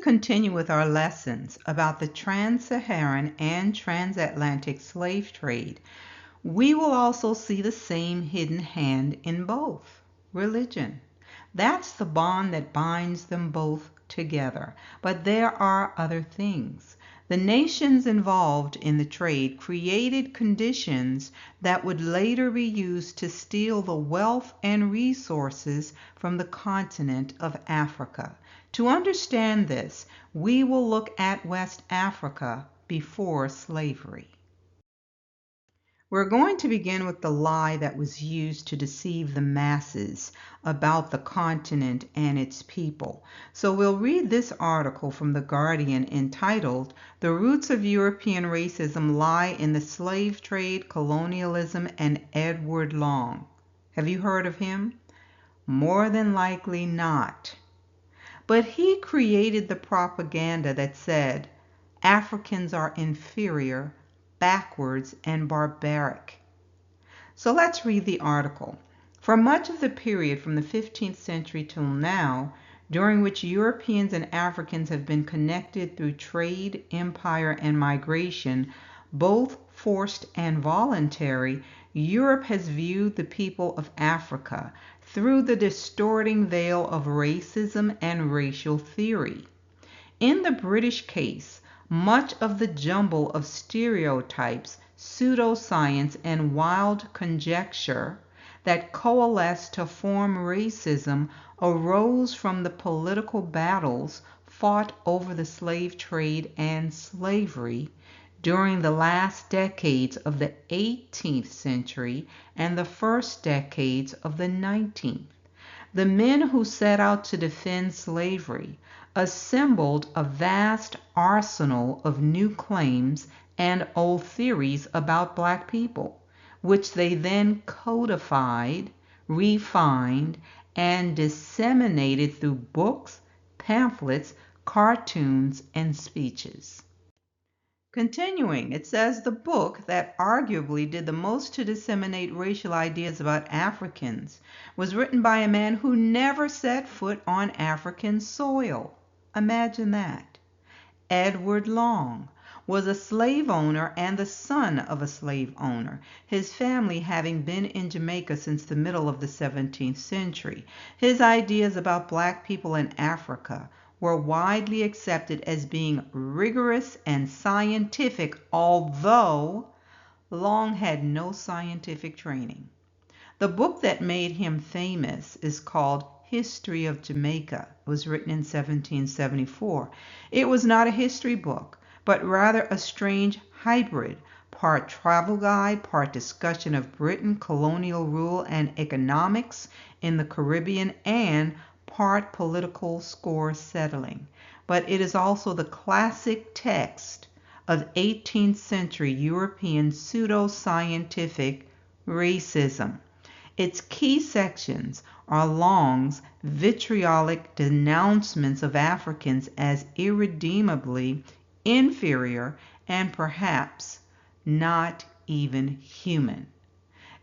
continue with our lessons about the Trans-Saharan and transatlantic slave trade, we will also see the same hidden hand in both: religion. That's the bond that binds them both together. But there are other things. The nations involved in the trade created conditions that would later be used to steal the wealth and resources from the continent of Africa. To understand this, we will look at West Africa before slavery. We're going to begin with the lie that was used to deceive the masses about the continent and its people. So we'll read this article from The Guardian entitled, "The Roots of European Racism Lie in the Slave Trade, Colonialism, and Edward Long." Have you heard of him? More than likely not. But he created the propaganda that said Africans are inferior, backwards, and barbaric. So let's read the article. For much of the period from the 15th century till now, during which Europeans and Africans have been connected through trade, empire, and migration, both forced and voluntary, Europe has viewed the people of Africa through the distorting veil of racism and racial theory. In the British case, much of the jumble of stereotypes, pseudoscience, and wild conjecture that coalesced to form racism arose from the political battles fought over the slave trade and slavery during the last decades of the 18th century and the first decades of the 19th. The men who set out to defend slavery assembled a vast arsenal of new claims and old theories about black people, which they then codified, refined, and disseminated through books, pamphlets, cartoons, and speeches. Continuing, it says the book that arguably did the most to disseminate racial ideas about Africans was written by a man who never set foot on African soil. Imagine that. Edward Long was a slave owner and the son of a slave owner, his family having been in Jamaica since the middle of the 17th century. His ideas about black people in Africa were widely accepted as being rigorous and scientific, although Long had no scientific training. The book that made him famous is called History of Jamaica. It was written in 1774. It was not a history book, but rather a strange hybrid, part travel guide, part discussion of Britain, colonial rule, and economics in the Caribbean, and part political score settling. But it is also the classic text of 18th century European pseudo-scientific racism. Its key sections are Long's vitriolic denouncements of Africans as irredeemably inferior and perhaps not even human.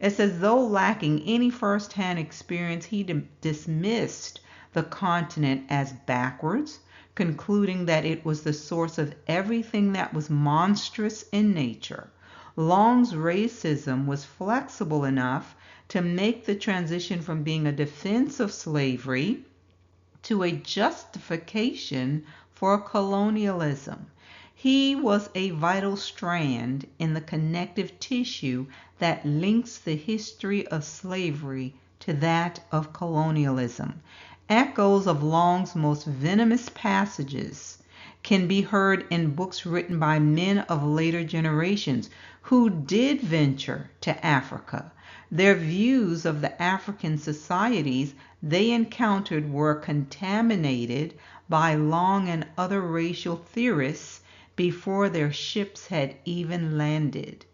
It's as though lacking any first-hand experience, he dismissed the continent as backwards, concluding that it was the source of everything that was monstrous in nature. Long's racism was flexible enough to make the transition from being a defense of slavery to a justification for colonialism. He was a vital strand in the connective tissue that links the history of slavery to that of colonialism. Echoes of Long's most venomous passages can be heard in books written by men of later generations who did venture to Africa. Their views of the African societies they encountered were contaminated by Long and other racial theorists before their ships had even landed.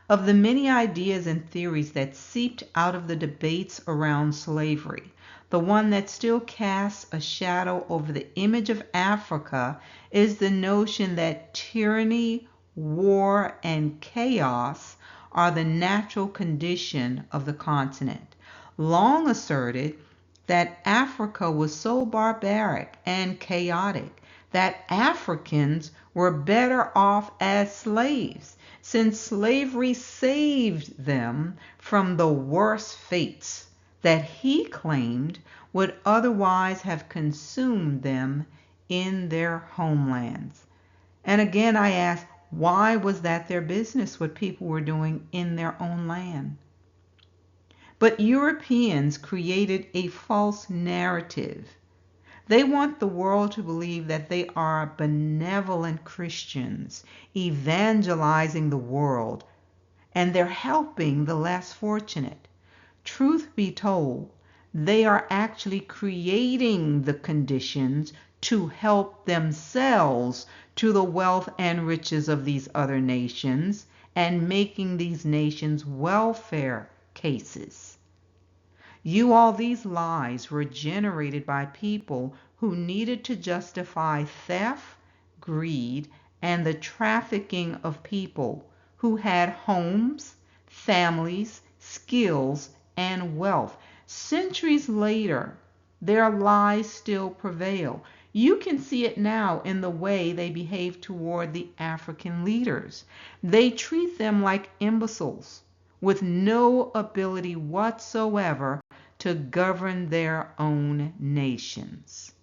Of the many ideas and theories that seeped out of the debates around slavery, the one that still casts a shadow over the image of Africa is the notion that tyranny, war, and chaos are the natural condition of the continent. Long asserted that Africa was so barbaric and chaotic that Africans were better off as slaves, since slavery saved them from the worst fates that he claimed would otherwise have consumed them in their homelands. And again, I ask, why was that their business, what people were doing in their own land? But Europeans created a false narrative. They want the world to believe that they are benevolent Christians evangelizing the world, and they're helping the less fortunate. Truth be told, they are actually creating the conditions to help themselves to the wealth and riches of these other nations and making these nations welfare cases. These lies were generated by people who needed to justify theft, greed, and the trafficking of people who had homes, families, skills, and wealth. Centuries later, their lies still prevail. You can see it now in the way they behave toward the African leaders. They treat them like imbeciles with no ability whatsoever to govern their own nations.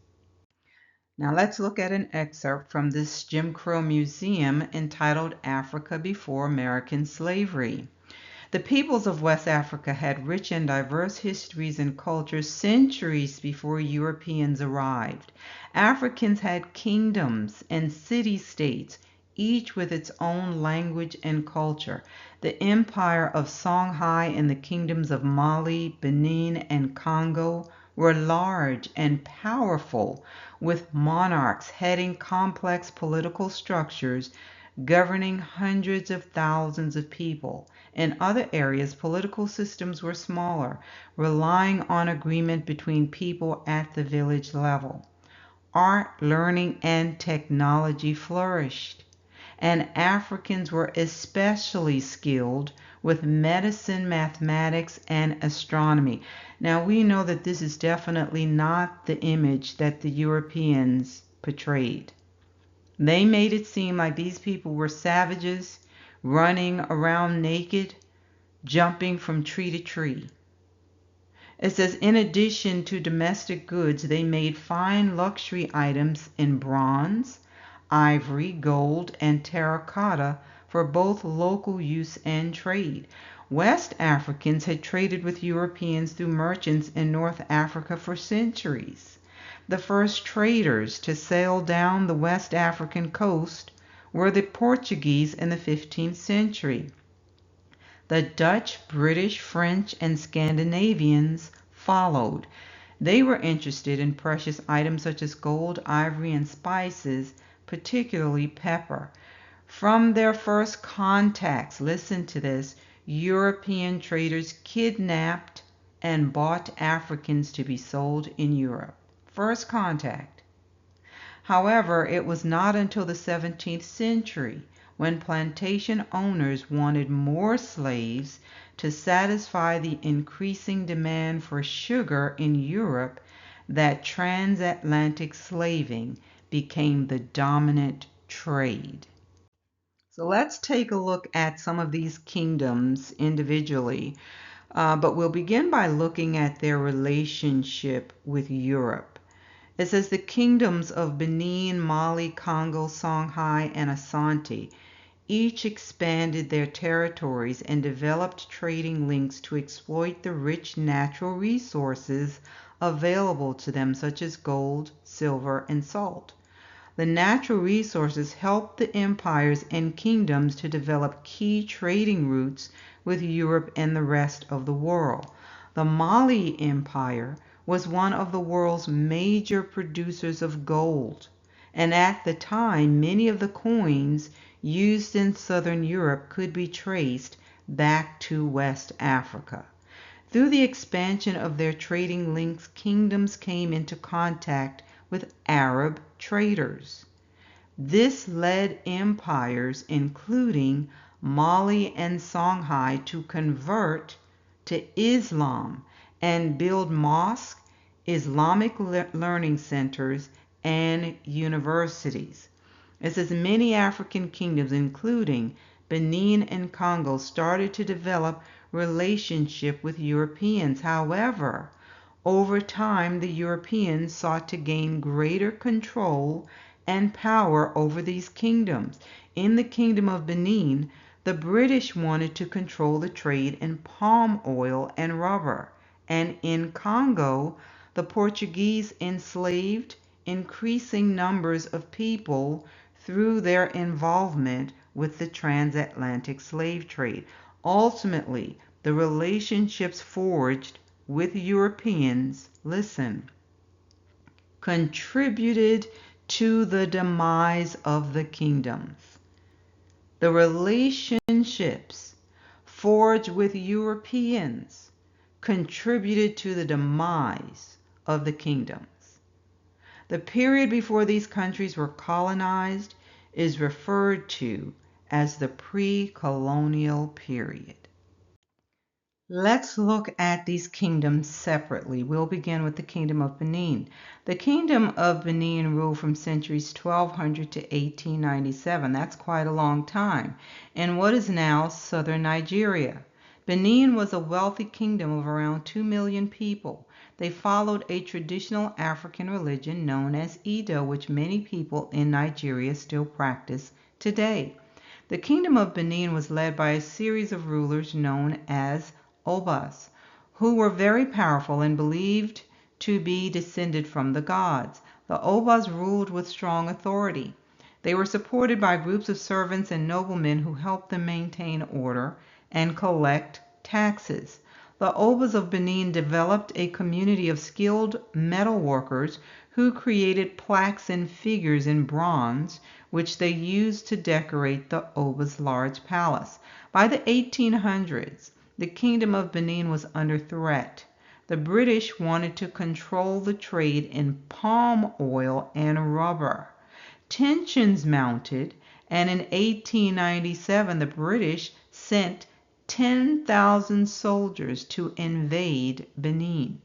Now let's look at an excerpt from this Jim Crow museum entitled Africa Before American Slavery. The peoples of West Africa had rich and diverse histories and cultures centuries before Europeans arrived. Africans had kingdoms and city-states, each with its own language and culture. The empire of Songhai and the kingdoms of Mali, Benin, and Congo were large and powerful, with monarchs heading complex political structures governing hundreds of thousands of people. In other areas, political systems were smaller, relying on agreement between people at the village level. Art, learning, and technology flourished, and Africans were especially skilled with medicine, mathematics, and astronomy. Now, we know that this is definitely not the image that the Europeans portrayed. They made it seem like these people were savages, running around naked, jumping from tree to tree. It says, in addition to domestic goods, they made fine luxury items in bronze, ivory, gold, and terracotta for both local use and trade. West Africans had traded with Europeans through merchants in North Africa for centuries. The first traders to sail down the West African coast were the Portuguese in the 15th century. The Dutch, British, French, and Scandinavians followed. They were interested in precious items such as gold, ivory, and spices, particularly pepper. From their first contacts, listen to this, European traders kidnapped and bought Africans to be sold in Europe. First contact. However, it was not until the 17th century, when plantation owners wanted more slaves to satisfy the increasing demand for sugar in Europe, that transatlantic slaving became the dominant trade. So let's take a look at some of these kingdoms individually, but we'll begin by looking at their relationship with Europe. It says the kingdoms of Benin, Mali, Congo, Songhai, and Asante each expanded their territories and developed trading links to exploit the rich natural resources available to them, such as gold, silver, and salt. The natural resources helped the empires and kingdoms to develop key trading routes with Europe and the rest of the world. The Mali Empire was one of the world's major producers of gold, and at the time many of the coins used in southern Europe could be traced back to West Africa. Through the expansion of their trading links, kingdoms came into contact with Arab traders. This led empires, including Mali and Songhai, to convert to Islam and build mosques, Islamic learning centers, and universities. It says many African kingdoms, including Benin and Congo, started to develop relationship with Europeans. However, over time, the Europeans sought to gain greater control and power over these kingdoms. In the Kingdom of Benin, the British wanted to control the trade in palm oil and rubber. And in Congo, the Portuguese enslaved increasing numbers of people through their involvement with the transatlantic slave trade. Ultimately, the relationships forged with Europeans, listen, contributed to the demise of the kingdoms. The relationships forged with Europeans contributed to the demise of the kingdoms. The period before these countries were colonized is referred to as the pre-colonial period. Let's look at these kingdoms separately. We'll begin with the Kingdom of Benin. The Kingdom of Benin ruled from centuries 1200 to 1897. That's quite a long time. In what is now southern Nigeria. Benin was a wealthy kingdom of around 2 million people. They followed a traditional African religion known as Edo, which many people in Nigeria still practice today. The Kingdom of Benin was led by a series of rulers known as Obas, who were very powerful and believed to be descended from the gods. The Obas ruled with strong authority. They were supported by groups of servants and noblemen who helped them maintain order and collect taxes. The Obas of Benin developed a community of skilled metal workers who created plaques and figures in bronze, which they used to decorate the Oba's large palace. By the 1800s, the Kingdom of Benin was under threat. The British wanted to control the trade in palm oil and rubber. Tensions mounted, and in 1897 the British sent 10,000 soldiers to invade Benin.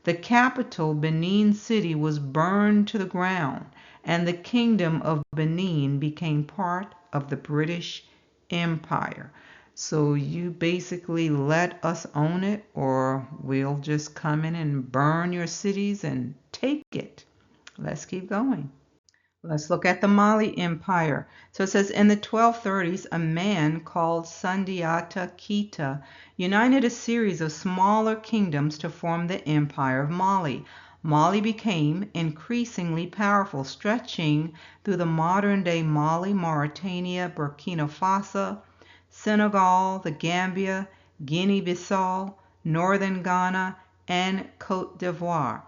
The capital, Benin City, was burned to the ground, and the Kingdom of Benin became part of the British Empire. So you basically let us own it, or we'll just come in and burn your cities and take it. Let's keep going. Let's look at the Mali Empire. So it says in the 1230s, a man called Sundiata Keita united a series of smaller kingdoms to form the Empire of Mali. Mali became increasingly powerful, stretching through the modern-day Mali, Mauritania, Burkina Faso, Senegal, the Gambia, Guinea-Bissau, northern Ghana, and Côte d'Ivoire.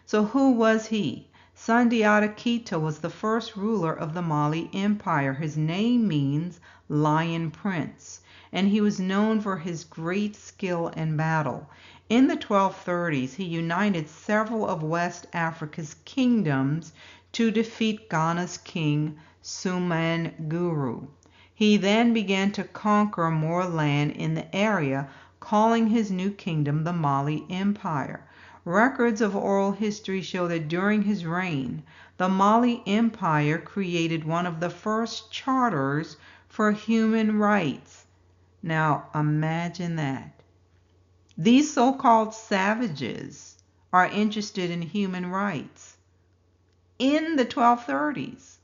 So who was he? Sundiata Keita was the first ruler of the Mali Empire. His name means Lion Prince, and he was known for his great skill in battle. In the 1230s, he united several of West Africa's kingdoms to defeat Ghana's king, Sumanguru. He then began to conquer more land in the area, calling his new kingdom the Mali Empire. Records of oral history show that during his reign, the Mali Empire created one of the first charters for human rights. Now imagine that. These so-called savages are interested in human rights in the 1230s.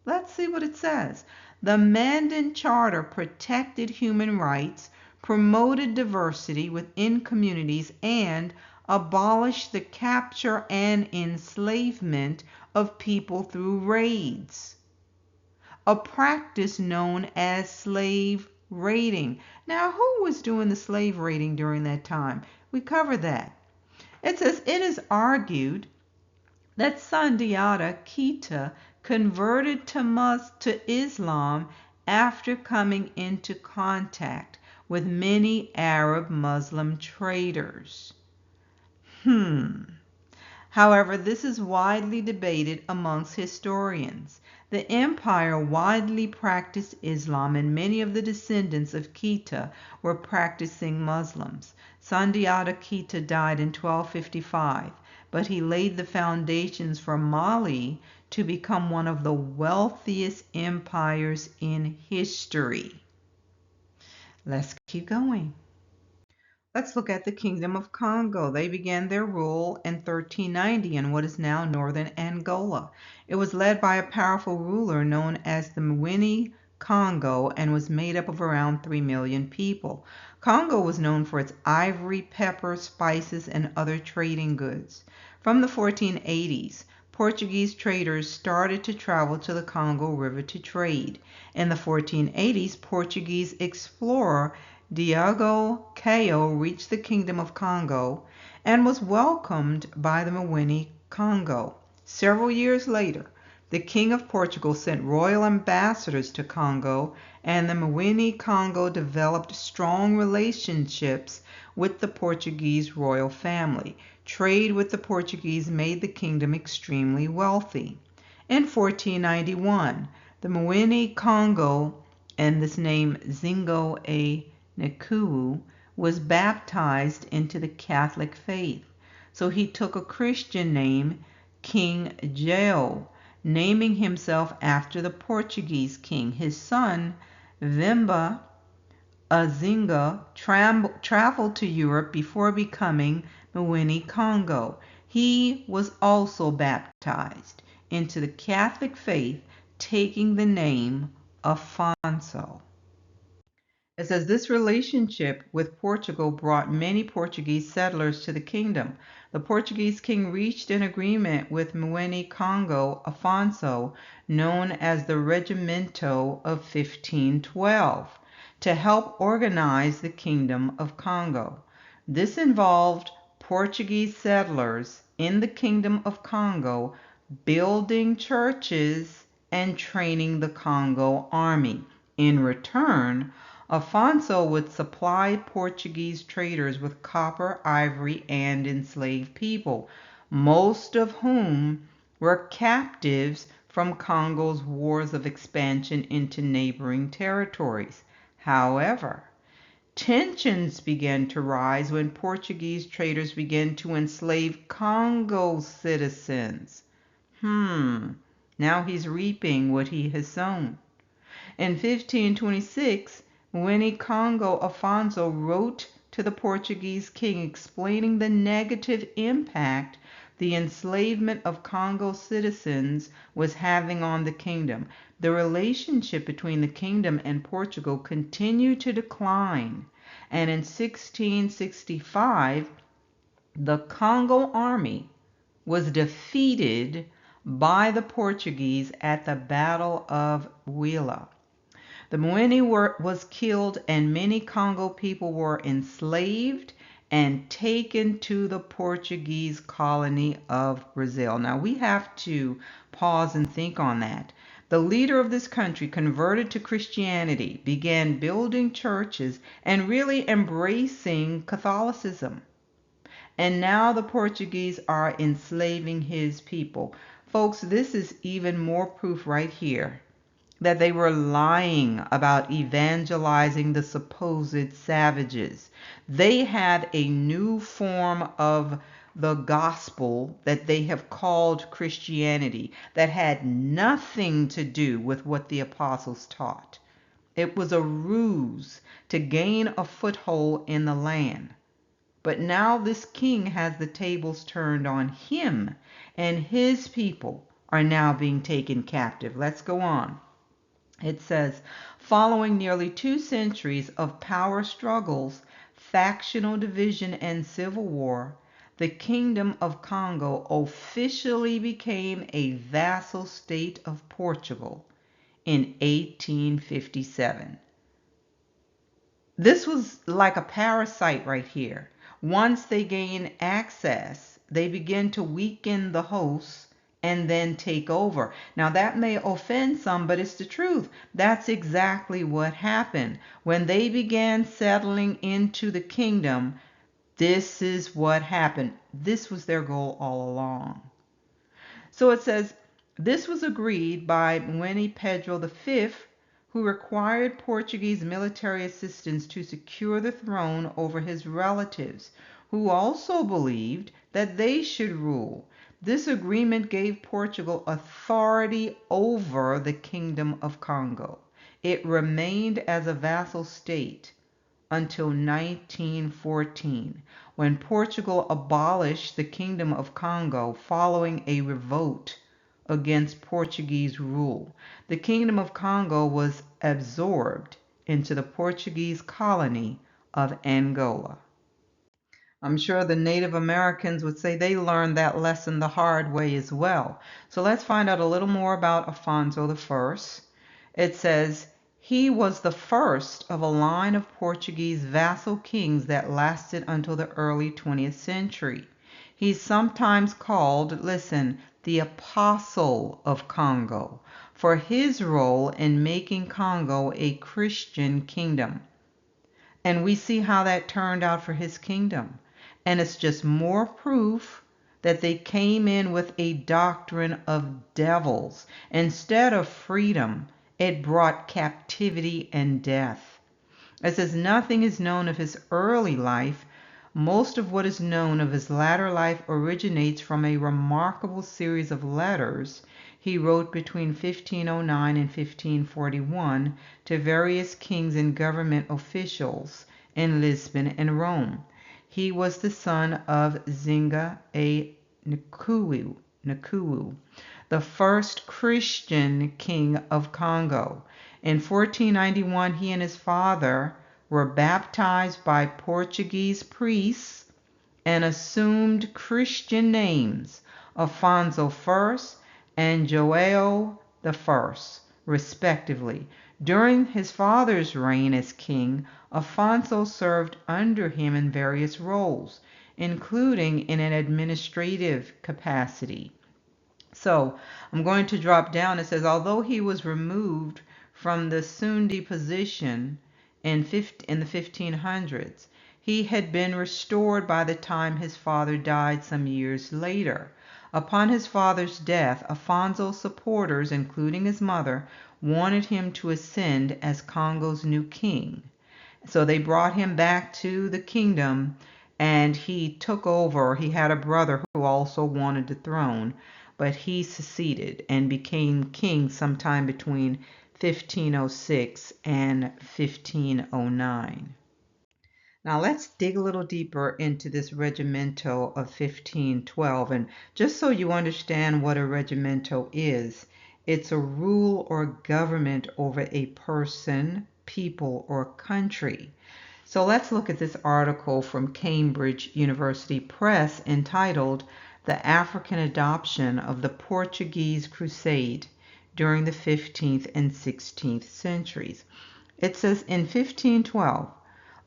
Let's see what it says. The Mandan Charter protected human rights, promoted diversity within communities, and abolished the capture and enslavement of people through raids, a practice known as slave raiding. Now, who was doing the slave raiding during that time? We covered that. It says it is argued that Sundiata Keita converted to Islam after coming into contact with many Arab Muslim traders. However, this is widely debated amongst historians. The empire widely practiced Islam, and many of the descendants of Keita were practicing Muslims. Sundiata Keita died in 1255, but he laid the foundations for Mali to become one of the wealthiest empires in history. Let's keep going. Let's look at the Kingdom of Congo. They began their rule in 1390 in what is now northern Angola. It was led by a powerful ruler known as the Mwini Congo and was made up of around 3 million people. Congo was known for its ivory, pepper, spices, and other trading goods. From the 1480s, Portuguese traders started to travel to the Congo River to trade. In the 1480s, Portuguese explorer Diogo Caio reached the Kingdom of Congo and was welcomed by the Mwini Congo. Several years later, the King of Portugal sent royal ambassadors to Congo, and the Mwini Congo developed strong relationships with the Portuguese royal family. Trade with the Portuguese made the kingdom extremely wealthy. In 1491, the Mwini Congo, and this name Zingo A Nakuu, was baptized into the Catholic faith. So he took a Christian name, King Jao, naming himself after the Portuguese king. His son, Vimba Azinga, traveled to Europe before becoming Mwini Congo. He was also baptized into the Catholic faith, taking the name Afonso. It says this relationship with Portugal brought many Portuguese settlers to the kingdom. The Portuguese king reached an agreement with Mwini Congo Afonso, known as the Regimento of 1512, to help organize the Kingdom of Congo. This involved Portuguese settlers in the Kingdom of Congo building churches and training the Congo army. In return, Afonso would supply Portuguese traders with copper, ivory, and enslaved people, most of whom were captives from Congo's wars of expansion into neighboring territories. However, tensions began to rise when Portuguese traders began to enslave Congo citizens. Now he's reaping what he has sown. In 1526, Mwini Congo Afonso wrote to the Portuguese king explaining the negative impact the enslavement of Congo citizens was having on the kingdom. The relationship between the kingdom and Portugal continued to decline, and in 1665, the Congo army was defeated by the Portuguese at the Battle of Huila. The Mwini was killed, and many Congo people were enslaved and taken to the Portuguese colony of Brazil. Now we have to pause and think on that. The leader of this country converted to Christianity, began building churches, and really embracing Catholicism. And now the Portuguese are enslaving his people. Folks, this is even more proof right here that they were lying about evangelizing the supposed savages. They had a new form of the gospel that they have called Christianity that had nothing to do with what the apostles taught. It was a ruse to gain a foothold in the land. But now this king has the tables turned on him, and his people are now being taken captive. Let's go on. It says, following nearly 2 centuries of power struggles, factional division, and civil war, the Kingdom of Congo officially became a vassal state of Portugal in 1857. This was like a parasite right here. Once they gain access, they begin to weaken the hosts and then take over. Now that may offend some, but it's the truth. That's exactly what happened. When they began settling into the kingdom, this is what happened. This was their goal all along. So it says, this was agreed by Mwini Pedro V, who required Portuguese military assistance to secure the throne over his relatives. who also believed that they should rule. This agreement gave Portugal authority over the Kingdom of Congo. It remained as a vassal state until 1914, when Portugal abolished the Kingdom of Congo following a revolt against Portuguese rule. The Kingdom of Congo was absorbed into the Portuguese colony of Angola. I'm sure the Native Americans would say they learned that lesson the hard way as well. So let's find out a little more about Afonso I. It says, he was the first of a line of Portuguese vassal kings that lasted until the early 20th century. He's sometimes called, listen, the Apostle of Congo, for his role in making Congo a Christian kingdom. And we see how that turned out for his kingdom. And it's just more proof that they came in with a doctrine of devils. Instead of freedom, it brought captivity and death. It says nothing is known of his early life. Most of what is known of his latter life originates from a remarkable series of letters he wrote between 1509 and 1541 to various kings and government officials in Lisbon and Rome. He was the son of Zinga a Nkuwu, the first Christian king of Congo. In 1491, he and his father were baptized by Portuguese priests and assumed Christian names, Afonso I and João I, respectively. During his father's reign as king, Afonso served under him in various roles, including in an administrative capacity. So I'm going to drop down. It says, although he was removed from the Sunday position in the 1500s, he had been restored by the time his father died some years later. Upon his father's death, Afonso's supporters, including his mother, wanted him to ascend as Congo's new king. So they brought him back to the kingdom and he took over. He had a brother who also wanted the throne, but he seceded and became king sometime between 1506 and 1509. Now let's dig a little deeper into this regimento of 1512. And just so you understand what a regimento is, it's a rule or government over a person, people, or country. So let's look at this article from Cambridge University Press entitled The African Adoption of the Portuguese Crusade During the 15th and 16th Centuries. It says, in 1512,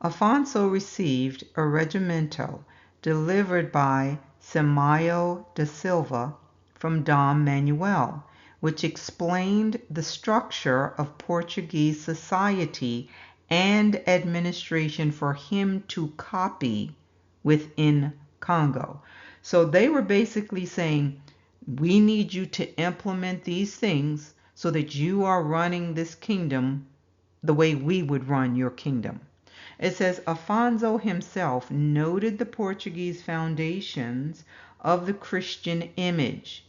Afonso received a regimento delivered by Samayo da Silva from Dom Manuel, which explained the structure of Portuguese society and administration for him to copy within Congo. So they were basically saying, we need you to implement these things so that you are running this kingdom the way we would run your kingdom. It says Afonso himself noted the Portuguese foundations of the Christian image.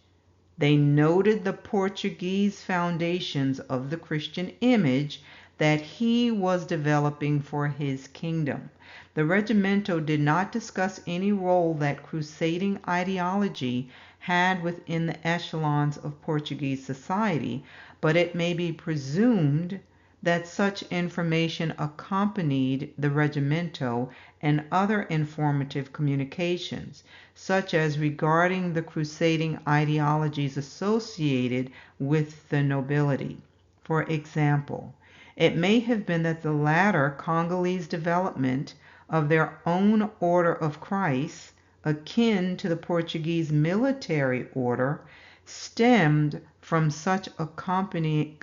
They noted the Portuguese foundations of the Christian image that he was developing for his kingdom. The regimento did not discuss any role that crusading ideology had within the echelons of Portuguese society, but it may be presumed that such information accompanied the regimento and other informative communications, such as regarding the crusading ideologies associated with the nobility. For example, it may have been that the latter Congolese development of their own order of Christ, akin to the Portuguese military order, stemmed from such accompanying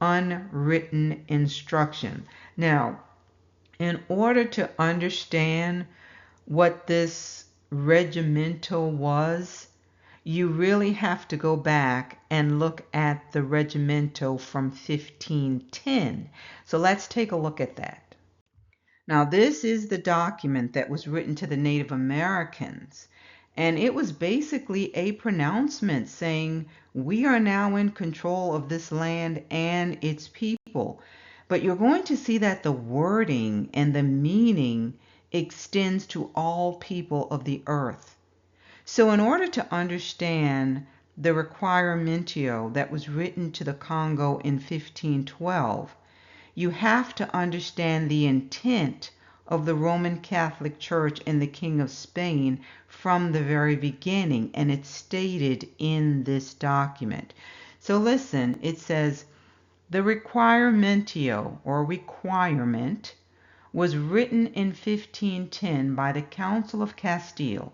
unwritten instruction. Now, in order to understand what this regimento was, you really have to go back and look at the regimento from 1510. So let's take a look at that. Now, this is the document that was written to the Native Americans, and it was basically a pronouncement saying, we are now in control of this land and its people. But you're going to see that the wording and the meaning extends to all people of the earth. So in order to understand the Requirementio that was written to the Congo in 1512, you have to understand the intent of the Roman Catholic Church and the King of Spain from the very beginning, and it's stated in this document. So listen, it says, the Requirementio, or requirement, was written in 1510 by the Council of Castile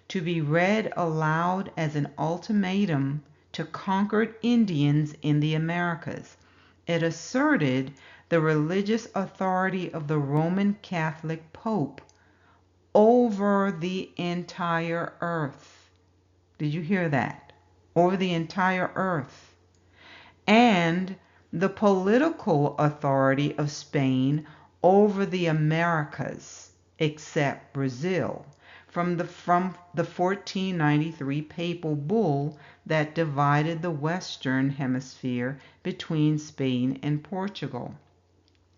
to be read aloud as an ultimatum to conquered Indians in the Americas. It asserted the religious authority of the Roman Catholic Pope over the entire earth. Did you hear that? Over the entire earth. And the political authority of Spain over the Americas, except Brazil, from the 1493 papal bull that divided the Western Hemisphere between Spain and Portugal.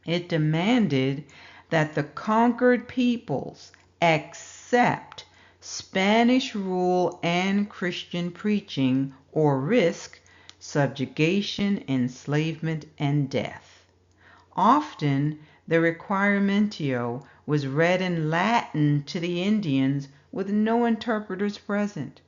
It demanded that the conquered peoples accept Spanish rule and Christian preaching, or risk subjugation, enslavement, and death. Often, the Requirementio was read in Latin to the Indians with no interpreters present,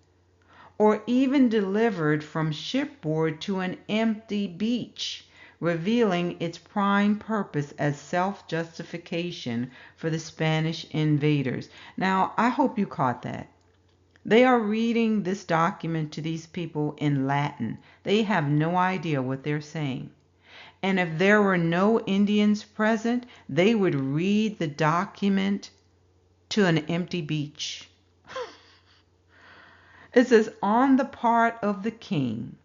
or even delivered from shipboard to an empty beach, revealing its prime purpose as self-justification for the Spanish invaders. Now, I hope you caught that. They are reading this document to these people in Latin. They have no idea what they're saying. And if there were no Indians present, they would read the document to an empty beach. It says, on the part of the king,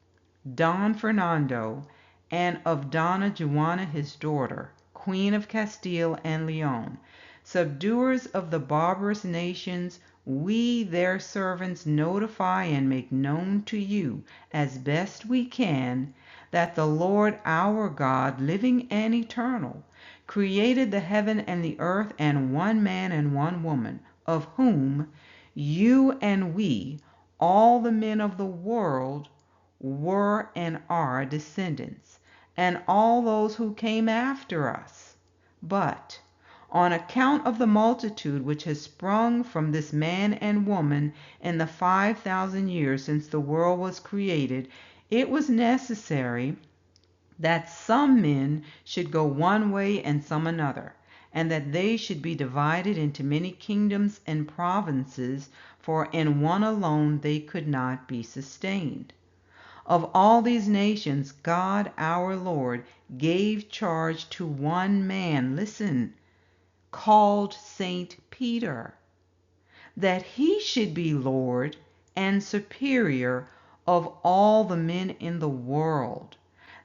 Don Fernando, and of Donna Juana his daughter, Queen of Castile and Leon, subduers of the barbarous nations, we their servants notify and make known to you, as best we can, that the Lord our God, living and eternal, created the heaven and the earth and one man and one woman, of whom you and we, all the men of the world, were and are descendants, and all those who came after us. But on account of the multitude which has sprung from this man and woman in the 5,000 years since the world was created, it was necessary that some men should go one way and some another, and that they should be divided into many kingdoms and provinces, for in one alone they could not be sustained. Of all these nations, God our Lord gave charge to one man, listen, called Saint Peter, that he should be Lord and superior of all the men in the world,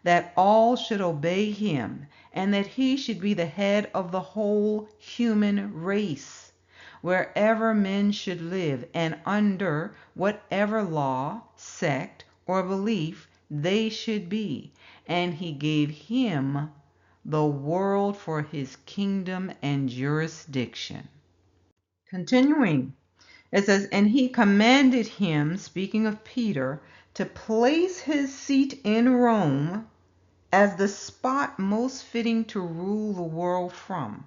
that all should obey him, and that he should be the head of the whole human race, wherever men should live, and under whatever law, sect, or belief they should be. And he gave him the world for his kingdom and jurisdiction. Continuing, it says, and he commanded him, speaking of Peter, to place his seat in Rome as the spot most fitting to rule the world from.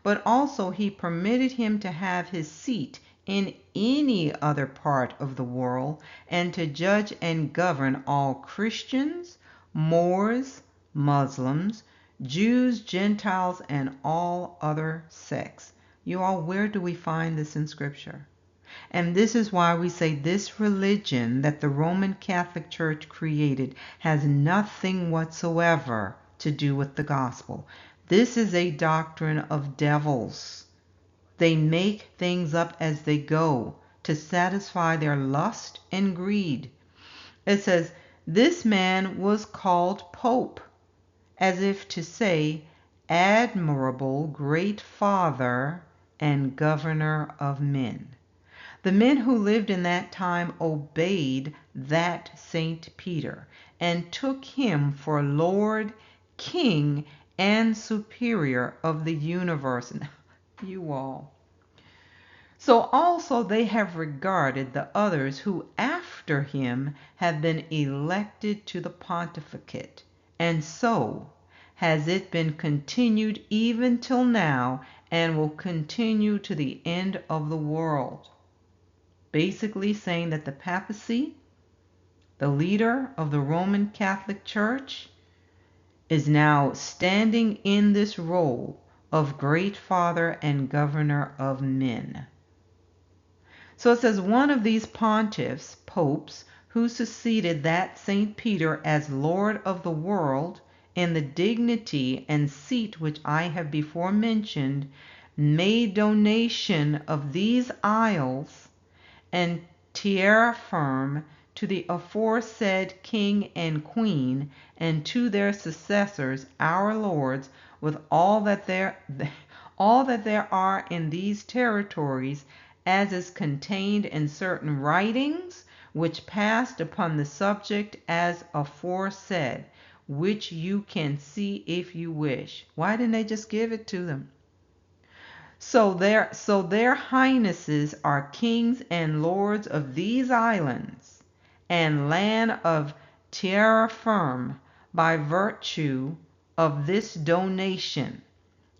But also he permitted him to have his seat in any other part of the world, and to judge and govern all Christians, Moors, Muslims, Jews, Gentiles, and all other sects. You all, where do we find this in Scripture? And this is why we say this religion that the Roman Catholic Church created has nothing whatsoever to do with the gospel. This is a doctrine of devils. They make things up as they go to satisfy their lust and greed. It says, this man was called Pope, as if to say, admirable great Father and governor of men. The men who lived in that time obeyed that Saint Peter and took him for Lord, King, and Superior of the universe. You all. So also they have regarded the others who after him have been elected to the pontificate, and so has it been continued even till now and will continue to the end of the world. Basically saying that the papacy, the leader of the Roman Catholic Church, is now standing in this role of great father and governor of men. So it says one of these pontiffs, popes, who succeeded that St. Peter as Lord of the world in the dignity and seat which I have before mentioned, made donation of these isles and terra firma to the aforesaid king and queen and to their successors, our lords, with all that there are in these territories, as is contained in certain writings which passed upon the subject as aforesaid, which you can see if you wish. Why didn't they just give it to them? So their highnesses are kings and lords of these islands and land of terra firma by virtue of this donation.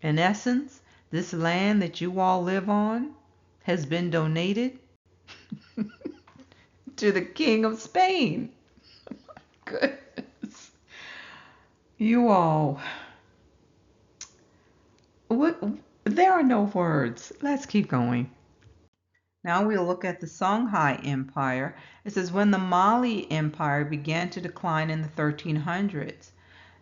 In essence, this land that you all live on has been donated to the King of Spain. Goodness. You all, there are no words. Let's keep going. Now we'll look at the Songhai Empire. It says when the Mali Empire began to decline in the 1300s,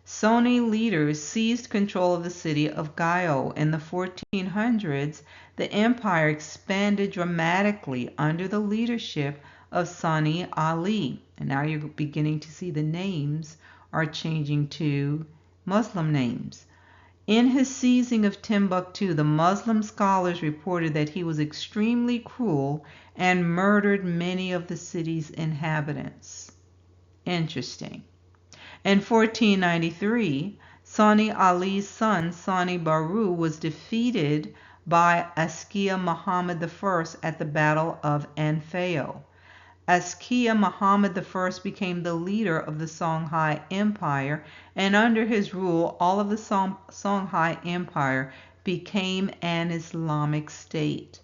Sonny leaders seized control of the city of Gao. In the 1400s, the empire expanded dramatically under the leadership of Sani Ali. And now you're beginning to see the names are changing to Muslim names. In his seizing of Timbuktu, the Muslim scholars reported that he was extremely cruel and murdered many of the city's inhabitants. Interesting. In 1493, Sani Ali's son, Sani Baru, was defeated by Askia Muhammad I at the Battle of Anfao. Askia Muhammad I became the leader of the Songhai Empire, and under his rule, all of the Songhai Empire became an Islamic state.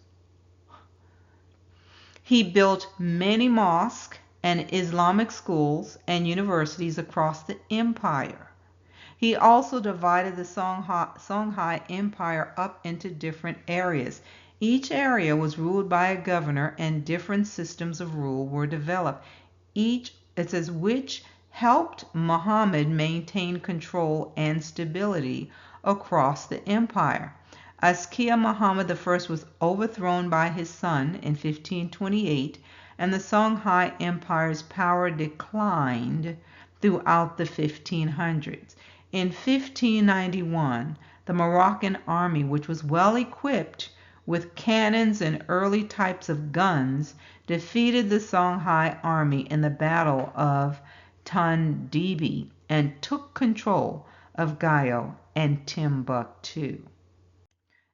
He built many mosques and Islamic schools and universities across the empire. He also divided the Songhai Empire up into different areas. Each area was ruled by a governor and different systems of rule were developed. It says, which helped Muhammad maintain control and stability across the empire. Askia Muhammad I was overthrown by his son in 1528, and the Songhai Empire's power declined throughout the 1500s. In 1591, the Moroccan army, which was well equipped with cannons and early types of guns, defeated the Songhai army in the Battle of Tondibi and took control of Gao and Timbuktu.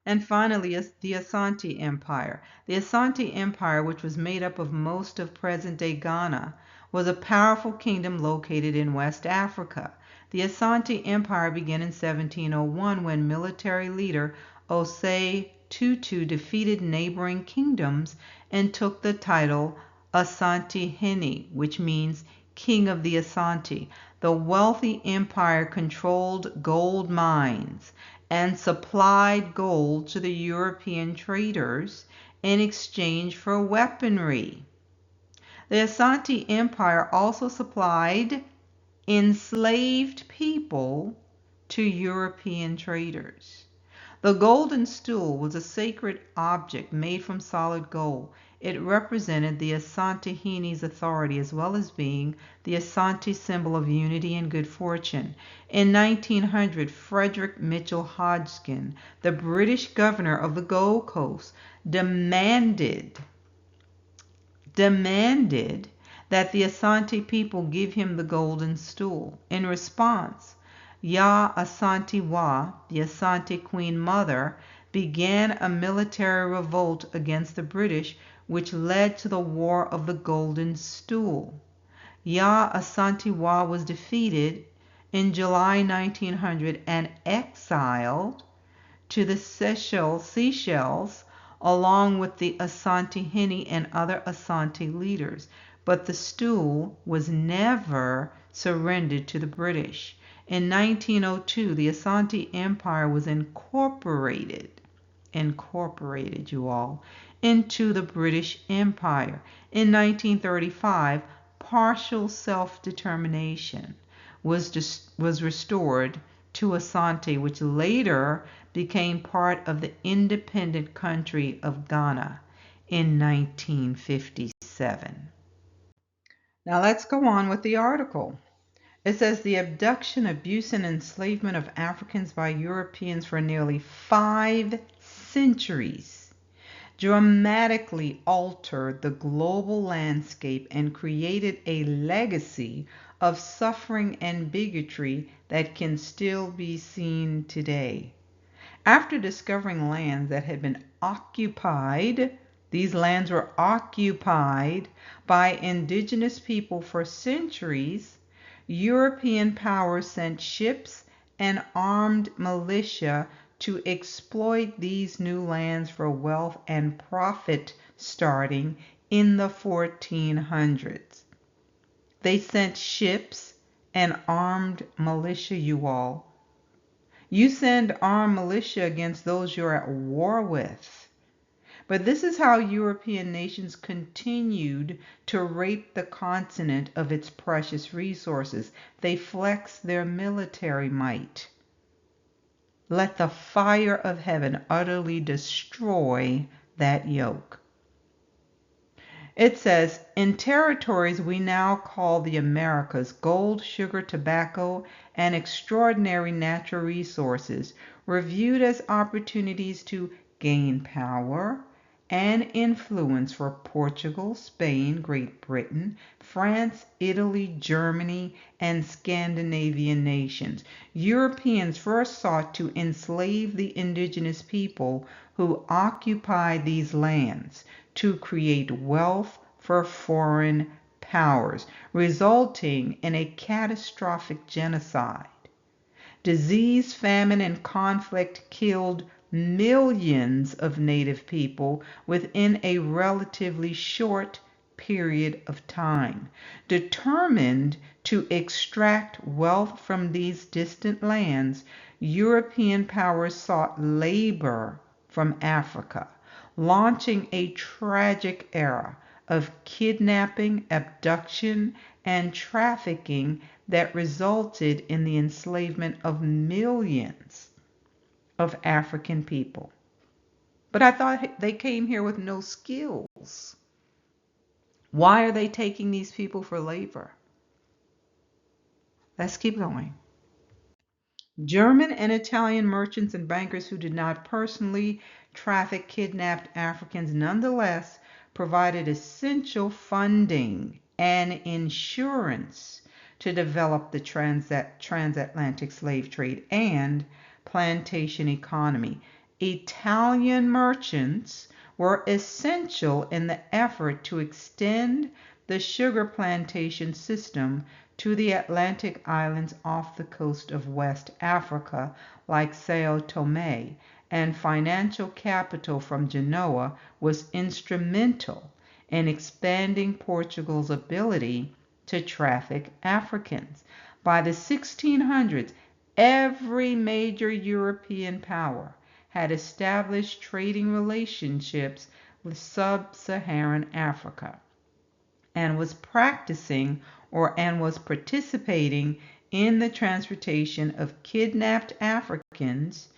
And finally, the Asante Empire. The Asante Empire, which was made up of most of present-day Ghana, was a powerful kingdom located in West Africa. The Asante Empire began in 1701 when military leader Osei Tutu defeated neighboring kingdoms and took the title Asante Hene, which means King of the Asante. The wealthy empire controlled gold mines and supplied gold to the European traders in exchange for weaponry. The Asante Empire also supplied enslaved people to European traders. The golden stool was a sacred object made from solid gold. It represented the Asante Hini's authority as well as being the Asante symbol of unity and good fortune. In 1900, Frederick Mitchell Hodgkin, the British governor of the Gold Coast, demanded that the Asante people give him the golden stool. In response, Ya Asante Wa, the Asante Queen Mother, began a military revolt against the British, which led to the War of the Golden Stool. Ya Asante Wa was defeated in July 1900 and exiled to the Seychelles along with the Asante Hini and other Asante leaders. But the stool was never surrendered to the British. In 1902, the Asante Empire was incorporated, you all, into the British Empire. In 1935, partial self-determination was restored to Asante, which later became part of the independent country of Ghana in 1957. Now let's go on with the article. It says the abduction, abuse, and enslavement of Africans by Europeans for nearly 5 centuries dramatically altered the global landscape and created a legacy of suffering and bigotry that can still be seen today. After discovering lands that had been occupied, these lands were occupied by indigenous people for centuries, European powers sent ships and armed militia to exploit these new lands for wealth and profit starting in the 1400s. They sent ships and armed militia, you all. You send armed militia against those you're at war with. But this is how European nations continued to rape the continent of its precious resources. They flexed their military might. Let the fire of heaven utterly destroy that yoke. It says, in territories we now call the Americas, gold, sugar, tobacco, and extraordinary natural resources were viewed as opportunities to gain power and influence for Portugal, Spain, Great Britain, France, Italy, Germany, and Scandinavian nations. Europeans first sought to enslave the indigenous people who occupied these lands to create wealth for foreign powers, resulting in a catastrophic genocide. Disease, famine, and conflict killed millions of native people within a relatively short period of time. Determined to extract wealth from these distant lands, European powers sought labor from Africa, launching a tragic era of kidnapping, abduction, and trafficking that resulted in the enslavement of millions of African people. But I thought they came here with no skills. Why are they taking these people for labor? Let's keep going. German and Italian merchants and bankers who did not personally traffic kidnapped Africans nonetheless provided essential funding and insurance to develop the transatlantic slave trade and plantation economy. Italian merchants were essential in the effort to extend the sugar plantation system to the Atlantic islands off the coast of West Africa, like Sao Tome, and financial capital from Genoa was instrumental in expanding Portugal's ability to traffic Africans. By the 1600s, every major European power had established trading relationships with sub-Saharan Africa and was participating in the transportation of kidnapped Africans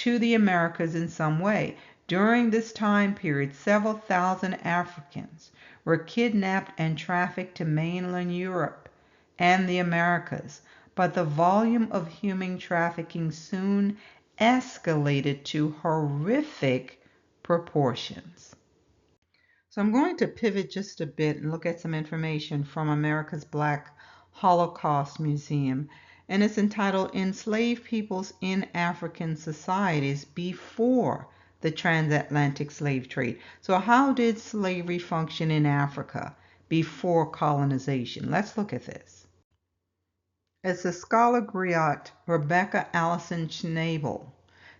to the Americas in some way. During this time period, several thousand Africans were kidnapped and trafficked to mainland Europe and the Americas, but the volume of human trafficking soon escalated to horrific proportions. So I'm going to pivot just a bit and look at some information from America's Black Holocaust Museum, and it's entitled Enslaved Peoples in African Societies Before the Transatlantic Slave Trade. So how did slavery function in Africa before colonization? Let's look at this. As the scholar griot Rebecca Allison Schnabel,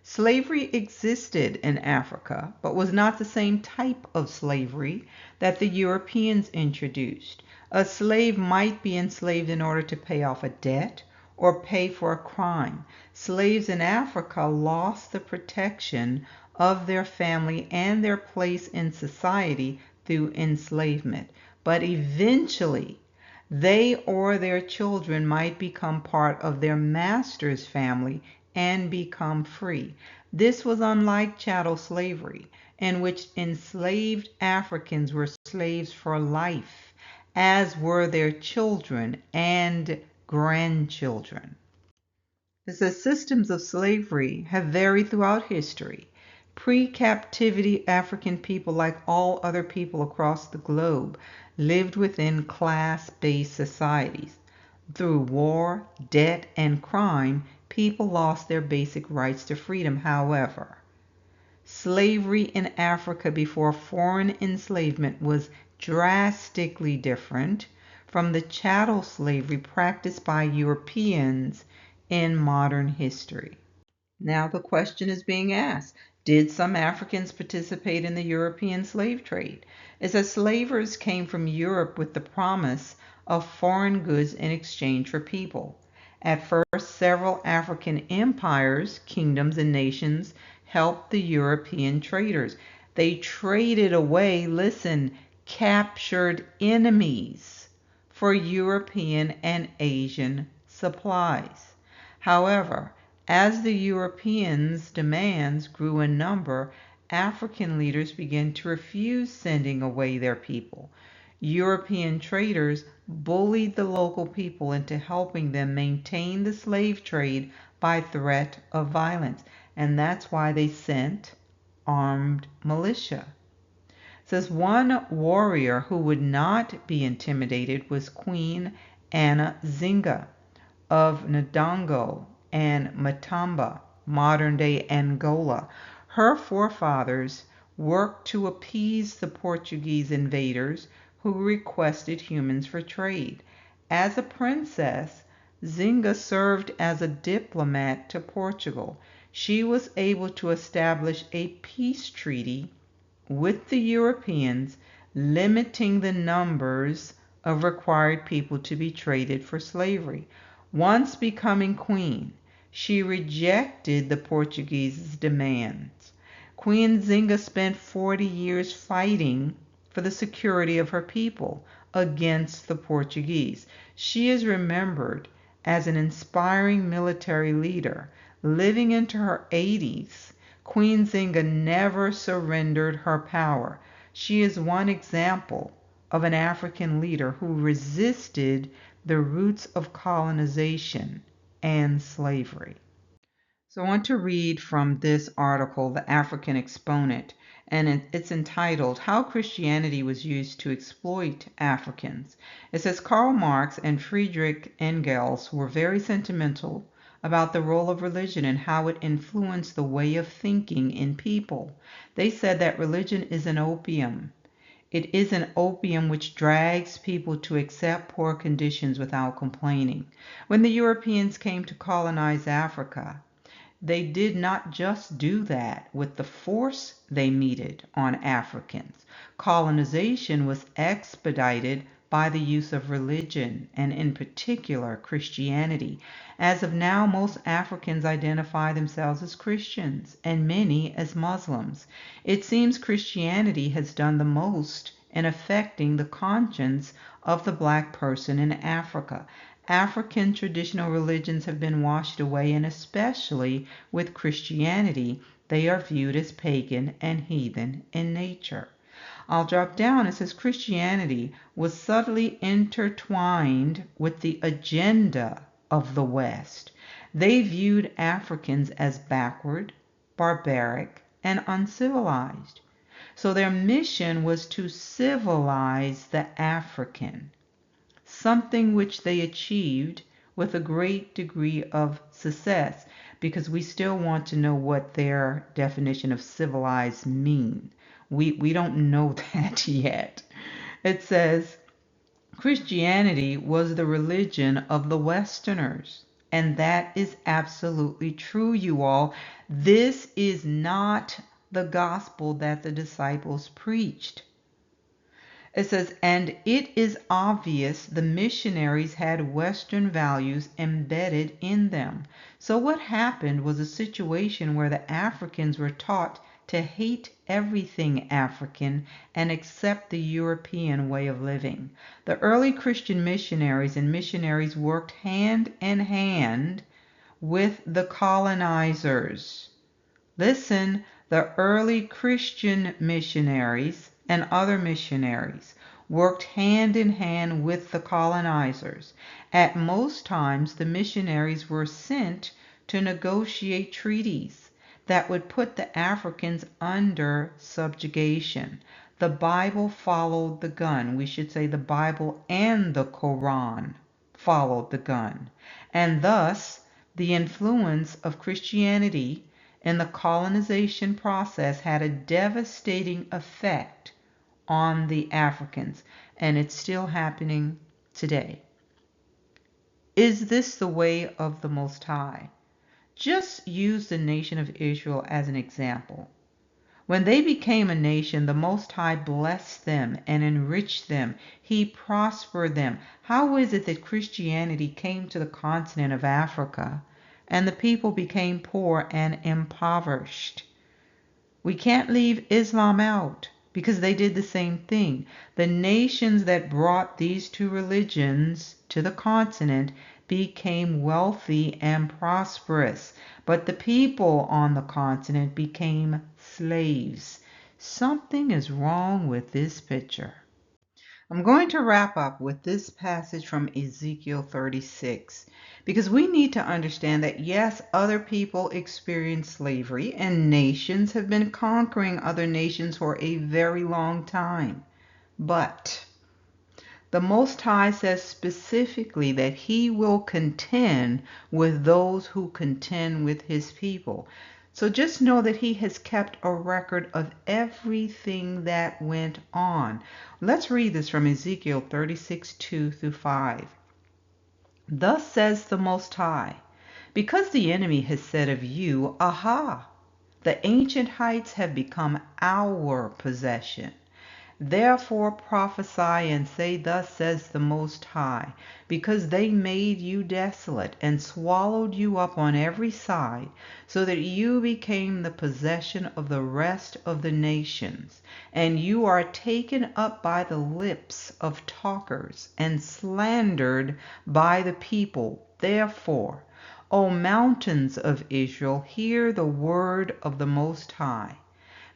slavery existed in Africa, but was not the same type of slavery that the Europeans introduced. A slave might be enslaved in order to pay off a debt or pay for a crime. Slaves in Africa lost the protection of their family and their place in society through enslavement, but eventually they or their children might become part of their master's family and become free. This was unlike chattel slavery, in which enslaved Africans were slaves for life, as were their children and grandchildren. The systems of slavery have varied throughout history. Pre-captivity African people, like all other people across the globe, lived within class-based societies. Through war, debt, and crime, people lost their basic rights to freedom. However, slavery in Africa before foreign enslavement was drastically different from the chattel slavery practiced by Europeans in modern history. Now the question is being asked, did some Africans participate in the European slave trade? It says slavers came from Europe with the promise of foreign goods in exchange for people. At first, several African empires, kingdoms, and nations helped the European traders. They traded away, listen, captured enemies for European and Asian supplies. However, as the Europeans' demands grew in number, African leaders began to refuse sending away their people. European traders bullied the local people into helping them maintain the slave trade by threat of violence, and that's why they sent armed militia. It says one warrior who would not be intimidated was Queen Anna Zinga of Ndongo and Matamba, modern-day Angola. Her forefathers worked to appease the Portuguese invaders who requested humans for trade. As a princess, Zinga served as a diplomat to Portugal. She was able to establish a peace treaty with the Europeans, limiting the numbers of required people to be traded for slavery. Once becoming queen, she rejected the Portuguese demands. Queen Zinga spent 40 years fighting for the security of her people against the Portuguese. She is remembered as an inspiring military leader. Living into her 80s, Queen Zinga never surrendered her power. She is one example of an African leader who resisted the roots of colonization and slavery. So I want to read from this article, The African Exponent, and it's entitled, How Christianity Was Used to Exploit Africans. It says Karl Marx and Friedrich Engels were very sentimental about the role of religion and how it influenced the way of thinking in people. They said that religion is an opium. It is an opium which drags people to accept poor conditions without complaining. When the Europeans came to colonize Africa, they did not just do that with the force they meted on Africans. Colonization was expedited by the use of religion, and in particular Christianity. As of now, most Africans identify themselves as Christians and many as Muslims. It seems Christianity has done the most in affecting the conscience of the black person in Africa. African traditional religions have been washed away, and especially with Christianity, they are viewed as pagan and heathen in nature. I'll drop down. It says Christianity was subtly intertwined with the agenda of the West. They viewed Africans as backward, barbaric, and uncivilized. So their mission was to civilize the African, something which they achieved with a great degree of success, because we still want to know what their definition of civilized mean. We don't know that yet. It says Christianity was the religion of the Westerners. And that is absolutely true, you all. This is not the gospel that the disciples preached. It says, and it is obvious the missionaries had Western values embedded in them. So what happened was a situation where the Africans were taught to hate everything African and accept the European way of living. The early Christian missionaries and missionaries worked hand in hand with the colonizers. Listen, the early Christian missionaries and other missionaries worked hand in hand with the colonizers. At most times, the missionaries were sent to negotiate treaties that would put the Africans under subjugation. The Bible followed the gun. We should say the Bible and the Quran followed the gun. And thus, the influence of Christianity in the colonization process had a devastating effect on the Africans, and it's still happening today. Is this the way of the Most High? Just use the nation of Israel as an example. When they became a nation, the Most High blessed them and enriched them. He prospered them. How is it that Christianity came to the continent of Africa and the people became poor and impoverished? We can't leave Islam out because they did the same thing. The nations that brought these two religions to the continent became wealthy and prosperous, but the people on the continent became slaves. Something is wrong with this picture. I'm going to wrap up with this passage from Ezekiel 36, because we need to understand that yes, other people experience slavery and nations have been conquering other nations for a very long time. But the Most High says specifically that He will contend with those who contend with His people. So just know that He has kept a record of everything that went on. Let's read this from Ezekiel 36, 2 through 5. Thus says the Most High, because the enemy has said of you, Aha! The ancient heights have become our possession. Therefore prophesy and say, Thus says the Most High, because they made you desolate and swallowed you up on every side, so that you became the possession of the rest of the nations, and you are taken up by the lips of talkers and slandered by the people. Therefore, O mountains of Israel, hear the word of the Most High.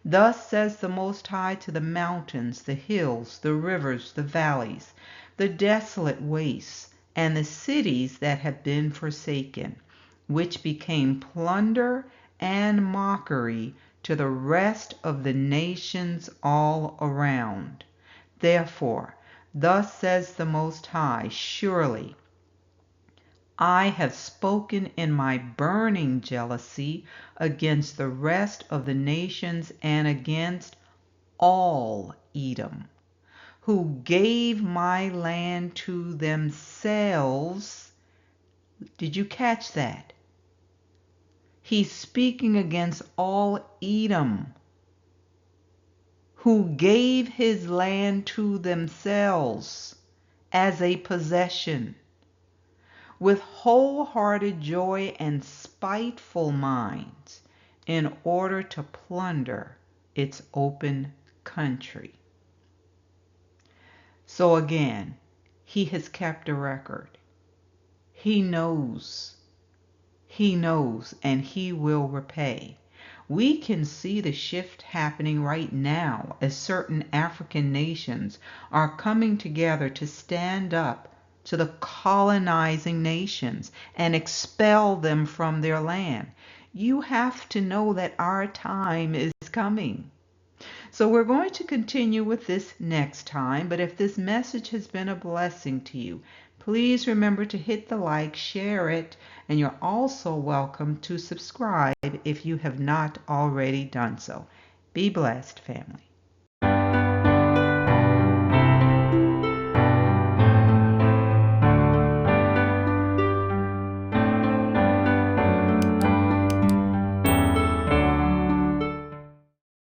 Thus says the Most High to the mountains, the hills, the rivers, the valleys, the desolate wastes, and the cities that have been forsaken, which became plunder and mockery to the rest of the nations all around. Therefore, thus says the Most High, surely I have spoken in my burning jealousy against the rest of the nations and against all Edom, who gave my land to themselves. Did you catch that? He's speaking against all Edom, who gave his land to themselves as a possession, with wholehearted joy and spiteful minds, in order to plunder its open country. So again, he has kept a record. He knows. He knows, and He will repay. We can see the shift happening right now as certain African nations are coming together to stand up to the colonizing nations and expel them from their land. You have to know that our time is coming. So we're going to continue with this next time, but if this message has been a blessing to you, please remember to hit the like, share it, and you're also welcome to subscribe if you have not already done so. Be blessed, family.